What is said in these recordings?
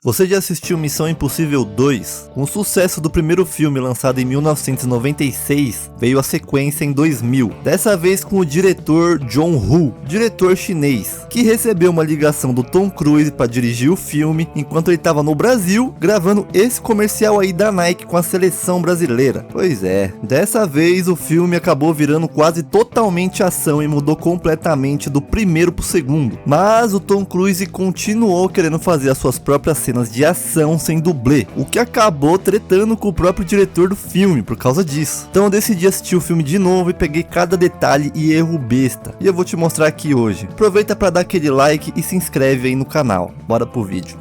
Você já assistiu Missão Impossível 2? Com o sucesso do primeiro filme lançado em 1996, veio a sequência em 2000, dessa vez com o diretor John Woo, diretor chinês, que recebeu uma ligação do Tom Cruise para dirigir o filme enquanto ele estava no Brasil gravando esse comercial aí da Nike com a seleção brasileira. Pois é, dessa vez o filme acabou virando quase totalmente ação e mudou completamente do primeiro pro segundo, mas o Tom Cruise continuou querendo fazer as suas próprias cenas de ação sem dublê, o que acabou tretando com o próprio diretor do filme por causa disso. Então eu decidi assistir o filme de novo e peguei cada detalhe e erro besta, e eu vou te mostrar aqui hoje. Aproveita para dar aquele like e se inscreve aí no canal. Bora pro vídeo.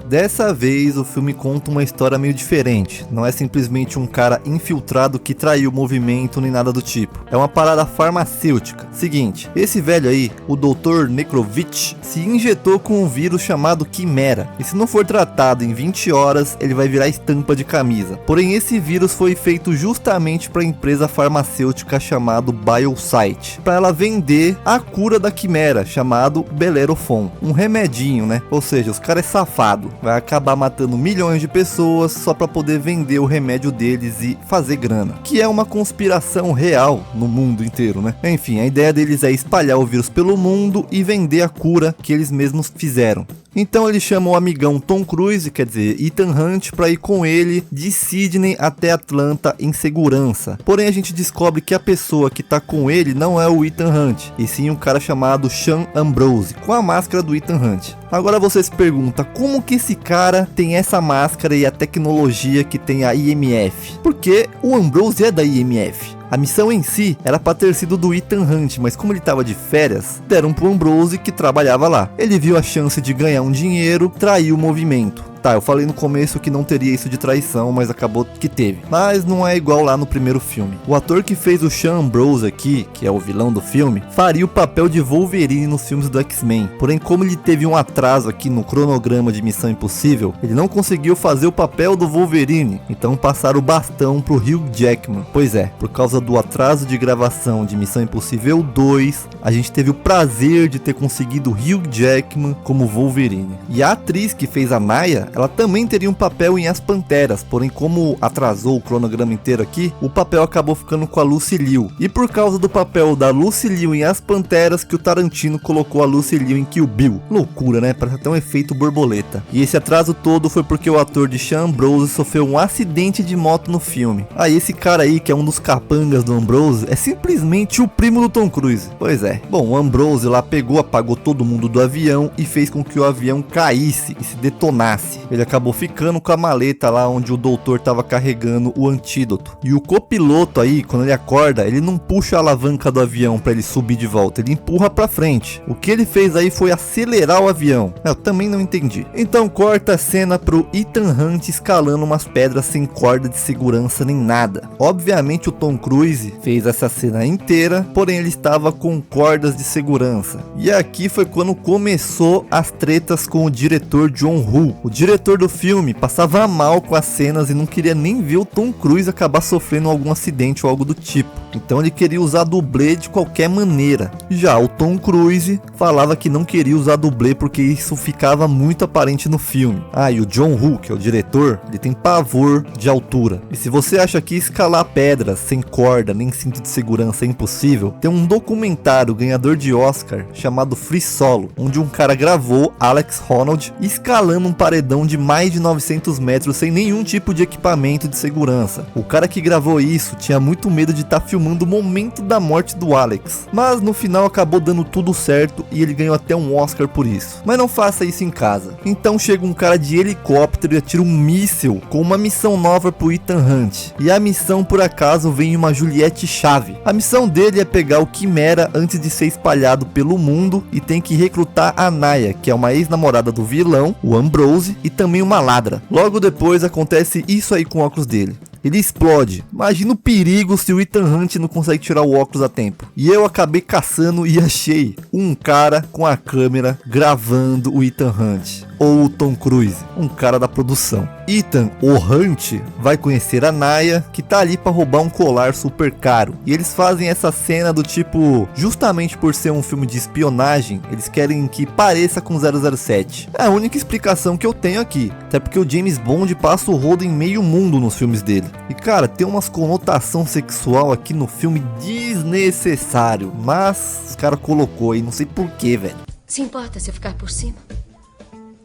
Dessa vez o filme conta uma história meio diferente, não é simplesmente um cara infiltrado que traiu o movimento nem nada do tipo, é uma parada farmacêutica. Seguinte, esse velho aí, o Dr. Nekrovich, se injetou com um vírus chamado Quimera, e se não for tratado em 20 horas, ele vai virar estampa de camisa. Porém esse vírus foi feito justamente para a empresa farmacêutica chamada Biosite, para ela vender a cura da Quimera, chamado Bellerofon, um remedinho, né? Ou seja, os caras é safado. Vai acabar matando milhões de pessoas só para poder vender o remédio deles e fazer grana, que é uma conspiração real no mundo inteiro, né? Enfim, a ideia deles é espalhar o vírus pelo mundo e vender a cura que eles mesmos fizeram. Então ele chama o amigão Tom Cruise, quer dizer, Ethan Hunt, para ir com ele de Sydney até Atlanta em segurança. Porém a gente descobre que a pessoa que tá com ele não é o Ethan Hunt, e sim um cara chamado Sean Ambrose, com a máscara do Ethan Hunt. Agora você se pergunta, como que esse cara tem essa máscara e a tecnologia que tem a IMF? Porque o Ambrose é da IMF. A missão em si era para ter sido do Ethan Hunt, mas como ele estava de férias, deram pro Ambrose que trabalhava lá. Ele viu a chance de ganhar um dinheiro, traiu o movimento. Tá, eu falei no começo que não teria isso de traição, mas acabou que teve. Mas não é igual lá no primeiro filme. O ator que fez o Sean Ambrose aqui, que é o vilão do filme, faria o papel de Wolverine nos filmes do X-Men. Porém, como ele teve um atraso aqui no cronograma de Missão Impossível, ele não conseguiu fazer o papel do Wolverine. Então passaram o bastão pro Hugh Jackman. Pois é, por causa do atraso de gravação de Missão Impossível 2, a gente teve o prazer de ter conseguido Hugh Jackman como Wolverine. E a atriz que fez a Naya, ela também teria um papel em As Panteras, porém como atrasou o cronograma inteiro aqui, o papel acabou ficando com a Lucy Liu. E por causa do papel da Lucy Liu em As Panteras que o Tarantino colocou a Lucy Liu em Kill Bill. Loucura, né? Parece até um efeito borboleta. E esse atraso todo foi porque o ator de Sean Ambrose sofreu um acidente de moto no filme. Aí esse cara aí, que é um dos capangas do Ambrose, é simplesmente o primo do Tom Cruise. Pois é. Bom, o Ambrose lá apagou todo mundo do avião e fez com que o avião caísse e se detonasse. Ele acabou ficando com a maleta lá onde o doutor estava carregando o antídoto. E o copiloto aí, quando ele acorda, ele não puxa a alavanca do avião para ele subir de volta, ele empurra para frente. O que ele fez aí foi acelerar o avião. Eu também não entendi. Então corta a cena pro Ethan Hunt escalando umas pedras sem corda de segurança nem nada. Obviamente o Tom Cruise fez essa cena inteira, porém ele estava com cordas de segurança. E aqui foi quando começou as tretas com o diretor John Woo. O diretor do filme passava mal com as cenas e não queria nem ver o Tom Cruise acabar sofrendo algum acidente ou algo do tipo. Então ele queria usar dublê de qualquer maneira. Já o Tom Cruise falava que não queria usar dublê porque isso ficava muito aparente no filme. Ah, e o John Woo, que é o diretor, ele tem pavor de altura. E se você acha que escalar pedras sem corda nem cinto de segurança é impossível, tem um documentário ganhador de Oscar chamado Free Solo, onde um cara gravou Alex Honnold escalando um paredão de mais de 900 metros sem nenhum tipo de equipamento de segurança. O cara que gravou isso tinha muito medo de estar filmando o momento da morte do Alex, mas no final acabou dando tudo certo e ele ganhou até um Oscar por isso. Mas não faça isso em casa. Então chega um cara de helicóptero e atira um míssil com uma missão nova pro Ethan Hunt. E a missão por acaso vem em uma Juliette chave. A missão dele é pegar o Quimera antes de ser espalhado pelo mundo e tem que recrutar a Naya, que é uma ex-namorada do vilão, o Ambrose, e também uma ladra. Logo depois acontece isso aí com o óculos dele. ele explode. Imagina o perigo se o Ethan Hunt não consegue tirar o óculos a tempo. E eu acabei caçando e achei um cara com a câmera gravando o Ethan Hunt. Ou o Tom Cruise, um cara da produção. Ethan, o Hunt, vai conhecer a Naya, que tá ali pra roubar um colar super caro. E eles fazem essa cena do tipo, justamente por ser um filme de espionagem, eles querem que pareça com 007. É a única explicação que eu tenho aqui. Até porque o James Bond passa o rodo em meio mundo nos filmes dele. E cara, tem umas conotação sexual aqui no filme desnecessário. Mas os caras colocou aí, não sei porquê, velho. Se importa se eu ficar por cima?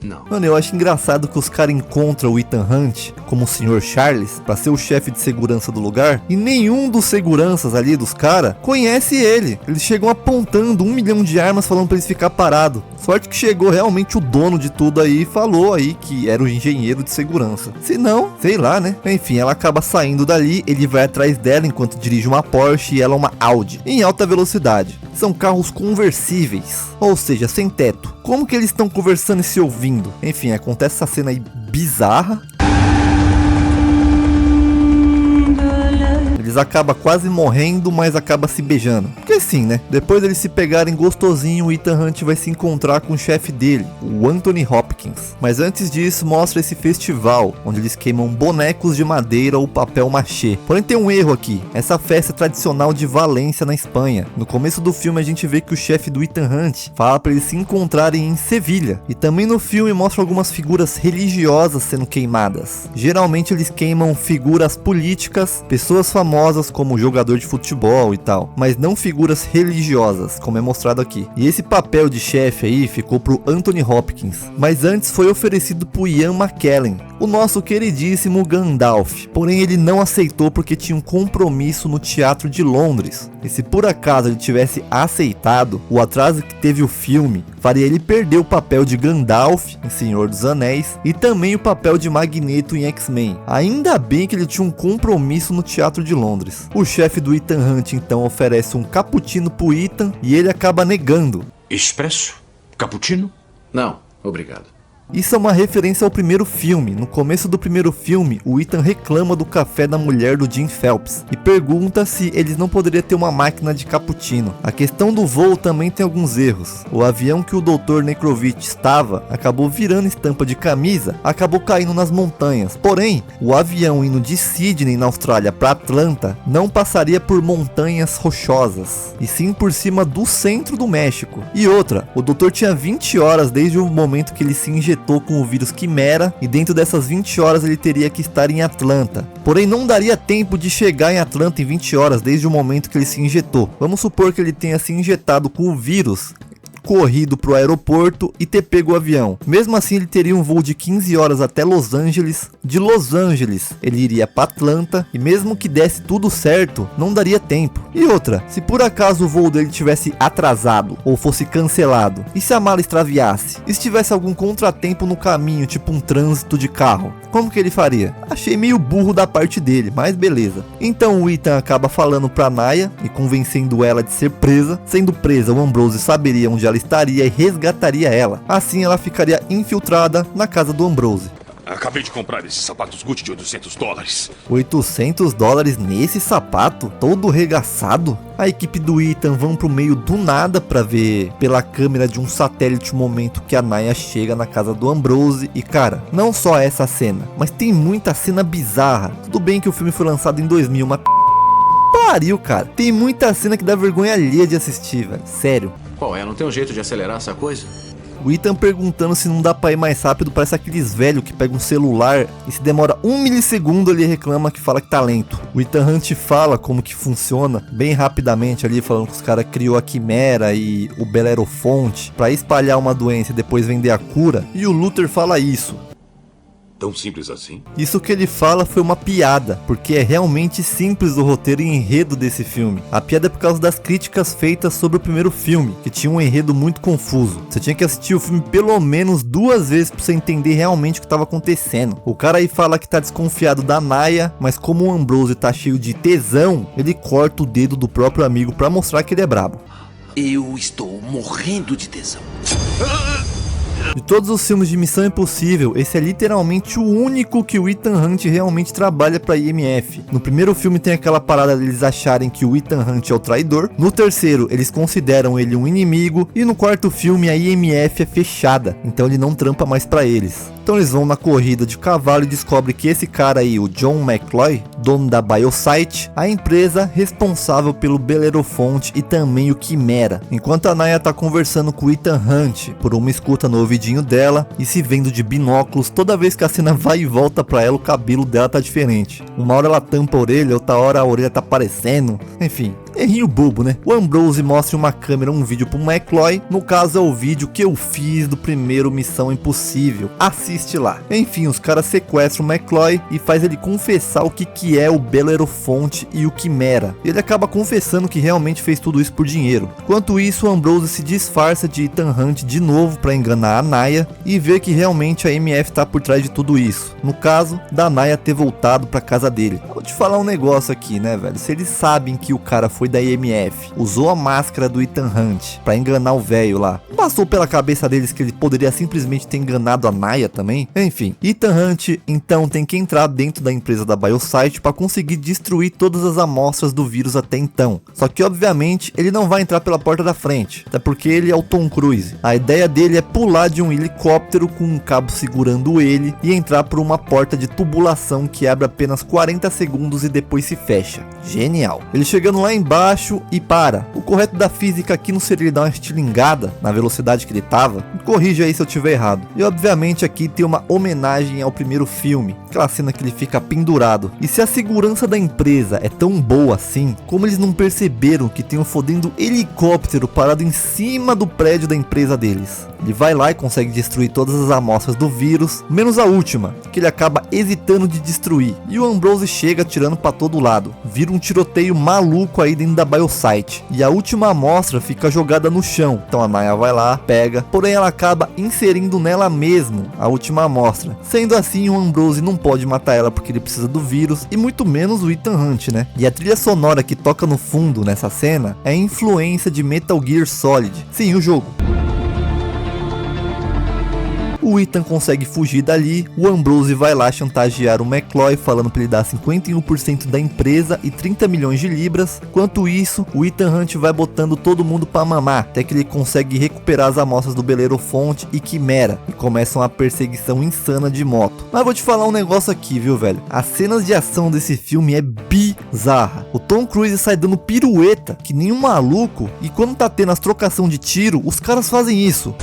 Não. Mano, eu acho engraçado que os caras encontram o Ethan Hunt como o Sr. Charles pra ser o chefe de segurança do lugar e nenhum dos seguranças ali dos caras conhece ele. Eles chegam apontando 1 milhão de armas falando pra eles ficar parado. Sorte que chegou realmente o dono de tudo aí e falou aí que era o engenheiro de segurança. Se não, sei lá, né? Enfim, ela acaba saindo dali, ele vai atrás dela enquanto dirige uma Porsche e ela uma Audi em alta velocidade. São carros conversíveis, ou seja, sem teto. Como que eles estão conversando e se ouvindo? Enfim, acontece essa cena aí bizarra. Eles acabam quase morrendo, mas acabam se beijando. Porque sim, né? Depois deles se pegarem gostosinho, o Ethan Hunt vai se encontrar com o chefe dele, o Anthony Hopkins. Mas antes disso, mostra esse festival, onde eles queimam bonecos de madeira ou papel machê. Porém tem um erro aqui, essa festa é tradicional de Valência, na Espanha. No começo do filme a gente vê que o chefe do Ethan Hunt fala para eles se encontrarem em Sevilha. E também no filme mostra algumas figuras religiosas sendo queimadas. Geralmente eles queimam figuras políticas, pessoas famosas como jogador de futebol e tal, mas não figuras religiosas, como é mostrado aqui. E esse papel de chefe aí ficou pro Anthony Hopkins, mas antes foi oferecido pro Ian McKellen, o nosso queridíssimo Gandalf. Porém ele não aceitou porque tinha um compromisso no Teatro de Londres. E se por acaso ele tivesse aceitado, o atraso que teve o filme faria ele perder o papel de Gandalf em Senhor dos Anéis e também o papel de Magneto em X-Men. Ainda bem que ele tinha um compromisso no Teatro de Londres. O chefe do Ethan Hunt então oferece um cappuccino pro Ethan e ele acaba negando. Expresso? Cappuccino? Não, obrigado. Isso é uma referência ao primeiro filme. No começo do primeiro filme, o Ethan reclama do café da mulher do Jim Phelps e pergunta se eles não poderiam ter uma máquina de cappuccino. A questão do voo também tem alguns erros. O avião que o Dr. Nekrovich estava acabou virando estampa de camisa, acabou caindo nas montanhas. Porém, o avião indo de Sydney, na Austrália, para Atlanta, não passaria por montanhas rochosas, e sim por cima do centro do México. E outra, o doutor tinha 20 horas desde o momento que ele se injetou com o vírus Quimera, e dentro dessas 20 horas ele teria que estar em Atlanta. Porém não daria tempo de chegar em Atlanta em 20 horas desde o momento que ele se injetou. Vamos supor que ele tenha se injetado com o vírus, corrido pro aeroporto e ter pego o avião. Mesmo assim ele teria um voo de 15 horas até Los Angeles. De Los Angeles ele iria para Atlanta e mesmo que desse tudo certo, não daria tempo. E outra, se por acaso o voo dele tivesse atrasado ou fosse cancelado, e se a mala extraviasse? E se tivesse algum contratempo no caminho, tipo um trânsito de carro? Como que ele faria? Achei meio burro da parte dele, mas beleza. Então o Ethan acaba falando pra Naya e convencendo ela de ser presa. Sendo presa, o Ambrose saberia onde ela estaria e resgataria ela. Assim ela ficaria infiltrada na casa do Ambrose. Acabei de comprar esses sapatos Gucci de $800. $800 nesse sapato? Todo regaçado? A equipe do Ethan vão pro meio do nada pra ver pela câmera de um satélite o momento que a Naya chega na casa do Ambrose. E cara, não só essa cena, mas tem muita cena bizarra. Tudo bem que o filme foi lançado em 2000, mas pariu, cara. Tem muita cena que dá vergonha alheia de assistir, velho. Sério. Qual é? Não tem um jeito de acelerar essa coisa? O Ethan perguntando se não dá pra ir mais rápido, parece aqueles velhos que pegam um celular e se demora 1 milissegundo ele reclama que fala que tá lento. O Ethan Hunt fala como que funciona bem rapidamente ali, falando que os caras criou a Quimera e o Belerofonte pra espalhar uma doença e depois vender a cura. E o Luther fala isso. Tão simples assim? Isso que ele fala foi uma piada, porque é realmente simples o roteiro e enredo desse filme. A piada é por causa das críticas feitas sobre o primeiro filme, que tinha um enredo muito confuso. Você tinha que assistir o filme pelo menos 2 vezes pra você entender realmente o que estava acontecendo. O cara aí fala que tá desconfiado da Naya, mas como o Ambrose tá cheio de tesão, ele corta o dedo do próprio amigo pra mostrar que ele é brabo. Eu estou morrendo de tesão. De todos os filmes de Missão Impossível, esse é literalmente o único que o Ethan Hunt realmente trabalha pra IMF. No primeiro filme tem aquela parada deles acharem que o Ethan Hunt é o traidor. No terceiro, eles consideram ele um inimigo. E no quarto filme, a IMF é fechada, então ele não trampa mais pra eles. Então eles vão na corrida de cavalo e descobrem que esse cara aí, o John McCloy, dono da Biosite, a empresa responsável pelo Belerofonte e também o Quimera. Enquanto a Naya tá conversando com o Ethan Hunt, por uma escuta no ouvidinho dela e se vendo de binóculos, toda vez que a cena vai e volta pra ela, o cabelo dela tá diferente. Uma hora ela tampa a orelha, outra hora a orelha tá aparecendo, enfim. Errinho bobo, né? O Ambrose mostra em uma câmera um vídeo pro McCloy. No caso é o vídeo que eu fiz do primeiro Missão Impossível. Assiste lá. Enfim, os caras sequestram o McCloy e faz ele confessar o que é o Belerofonte e o Quimera. Ele acaba confessando que realmente fez tudo isso por dinheiro. Enquanto isso, o Ambrose se disfarça de Ethan Hunt de novo para enganar a Naya e vê que realmente a MF tá por trás de tudo isso. No caso, da Naya ter voltado pra casa dele. Vou te falar um negócio aqui, né, velho? Se eles sabem que o cara foi da IMF, usou a máscara do Ethan Hunt pra enganar o velho lá, passou pela cabeça deles que ele poderia simplesmente ter enganado a Naya também? Enfim, Ethan Hunt então tem que entrar dentro da empresa da Biosite pra conseguir destruir todas as amostras do vírus até então. Só que obviamente ele não vai entrar pela porta da frente, até porque ele é o Tom Cruise. A ideia dele é pular de um helicóptero com um cabo segurando ele e entrar por uma porta de tubulação que abre apenas 40 segundos e depois se fecha. Genial. Ele chegando lá embaixo e para. O correto da física aqui não seria ele dar uma estilingada na velocidade que ele tava? Corrija aí se eu tiver errado. E obviamente aqui tem uma homenagem ao primeiro filme, aquela cena que ele fica pendurado. E se a segurança da empresa é tão boa assim, como eles não perceberam que tem um fodendo helicóptero parado em cima do prédio da empresa deles? Ele vai lá e consegue destruir todas as amostras do vírus, menos a última, que ele acaba hesitando de destruir. E o Ambrose chega atirando pra todo lado. Vira um tiroteio maluco aí dentro da Biosite. E a última amostra fica jogada no chão. Então a Naya vai lá, pega, porém ela acaba inserindo nela mesmo a última amostra. Sendo assim, o Ambrose não pode matar ela porque ele precisa do vírus, e muito menos o Ethan Hunt, né? E a trilha sonora que toca no fundo nessa cena é influência de Metal Gear Solid. Sim, o jogo. O Ethan consegue fugir dali, o Ambrose vai lá chantagear o McCloy falando para ele dar 51% da empresa e 30 milhões de libras. Enquanto isso, o Ethan Hunt vai botando todo mundo para mamar, até que ele consegue recuperar as amostras do Belerofonte e Quimera, e começam a perseguição insana de moto. Mas vou te falar um negócio aqui, viu, velho? As cenas de ação desse filme é bizarra. O Tom Cruise sai dando pirueta, que nem um maluco, e quando tá tendo as trocação de tiro, os caras fazem isso.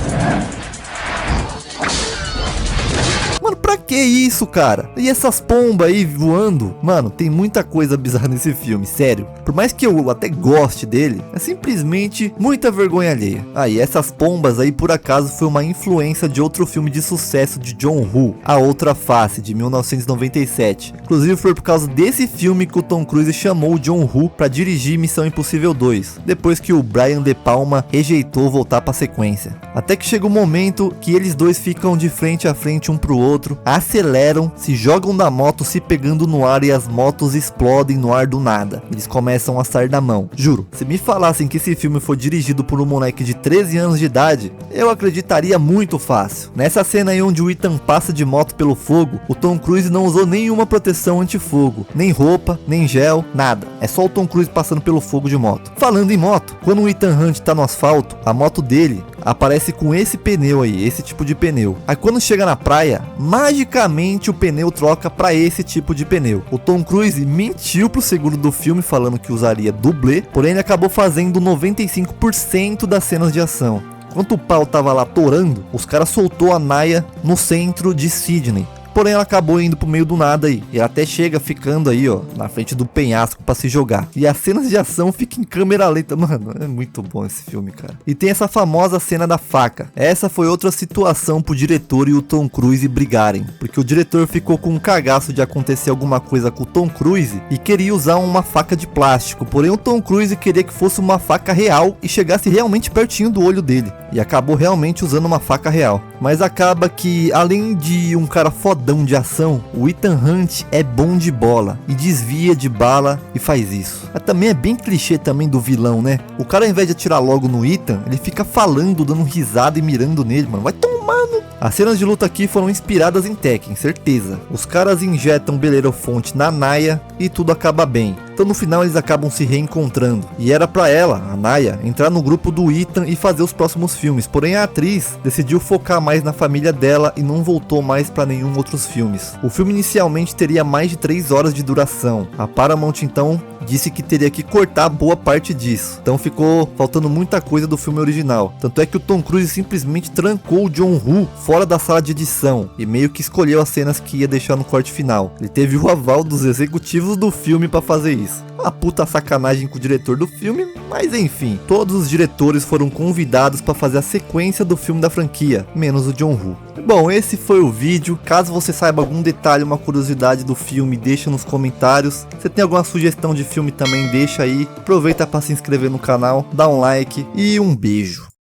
Mano, pra que isso, cara? E essas pombas aí voando? Mano, tem muita coisa bizarra nesse filme, sério. Por mais que eu até goste dele, é simplesmente muita vergonha alheia. Ah, e essas pombas aí, por acaso, foi uma influência de outro filme de sucesso de John Woo, A Outra Face, de 1997. Inclusive foi por causa desse filme que o Tom Cruise chamou o John Woo pra dirigir Missão Impossível 2, depois que o Brian De Palma rejeitou voltar pra sequência. Até que chega um momento que eles dois ficam de frente a frente um pro outro, aceleram, se jogam da moto se pegando no ar e as motos explodem no ar do nada. Eles começam a sair da mão. Juro, se me falassem que esse filme foi dirigido por um moleque de 13 anos de idade, eu acreditaria muito fácil. Nessa cena aí onde o Ethan passa de moto pelo fogo, o Tom Cruise não usou nenhuma proteção anti-fogo, nem roupa, nem gel, nada. É só o Tom Cruise passando pelo fogo de moto. Falando em moto, quando o Ethan Hunt tá no asfalto, a moto dele aparece com esse pneu aí, esse tipo de pneu. Aí quando chega na praia, magicamente o pneu troca para esse tipo de pneu. O Tom Cruise mentiu pro seguro do filme falando que usaria dublê, porém ele acabou fazendo 95% das cenas de ação. Enquanto o pau tava lá torando, os caras soltou a Naya no centro de Sydney. Porém ela acabou indo pro meio do nada aí. E ela até chega ficando aí, ó, na frente do penhasco pra se jogar. E as cenas de ação ficam em câmera lenta. Mano, é muito bom esse filme, cara. E tem essa famosa cena da faca. Essa foi outra situação pro diretor e o Tom Cruise brigarem. Porque o diretor ficou com um cagaço de acontecer alguma coisa com o Tom Cruise e queria usar uma faca de plástico. Porém o Tom Cruise queria que fosse uma faca real e chegasse realmente pertinho do olho dele. E acabou realmente usando uma faca real. Mas acaba que, além de um cara fodão de ação, o Ethan Hunt é bom de bola e desvia de bala e faz isso. Mas também é bem clichê também do vilão, né? O cara, ao invés de atirar logo no Ethan, ele fica falando, dando risada e mirando nele, mano. Vai tomar no As cenas de luta aqui foram inspiradas em Tekken, certeza. Os caras injetam Belerofonte na Naya e tudo acaba bem. Então no final eles acabam se reencontrando. E era pra ela, a Naya, entrar no grupo do Ethan e fazer os próximos filmes. Porém a atriz decidiu focar mais na família dela e não voltou mais pra nenhum outros filmes. O filme inicialmente teria mais de 3 horas de duração. A Paramount então disse que teria que cortar boa parte disso. Então ficou faltando muita coisa do filme original. Tanto é que o Tom Cruise simplesmente trancou o John Woo fora da sala de edição e meio que escolheu as cenas que ia deixar no corte final. Ele teve o aval dos executivos do filme pra fazer isso. Uma puta sacanagem com o diretor do filme, mas enfim. Todos os diretores foram convidados para fazer a sequência do filme da franquia, menos o John Woo. Bom, esse foi o vídeo. Caso você saiba algum detalhe, uma curiosidade do filme, deixa nos comentários. Se tem alguma sugestão de filme também, deixa aí. Aproveita para se inscrever no canal, dá um like e um beijo.